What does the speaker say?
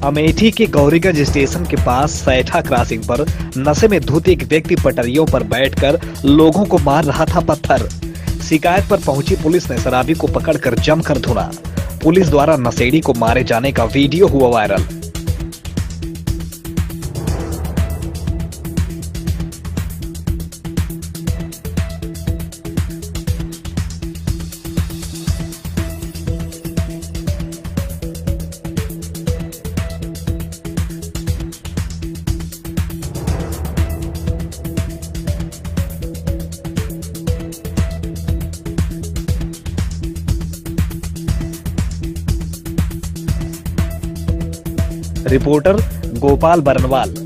अमेठी के गौरीगंज स्टेशन के पास सैठा क्रॉसिंग पर नशे में धुत एक व्यक्ति पटरियों पर बैठकर लोगों को मार रहा था पत्थर। शिकायत पर पहुंची पुलिस ने शराबी को पकड़कर जमकर धुना। पुलिस द्वारा नशेड़ी को मारे जाने का वीडियो हुआ वायरल। रिपोर्टर गोपाल बरनवाल।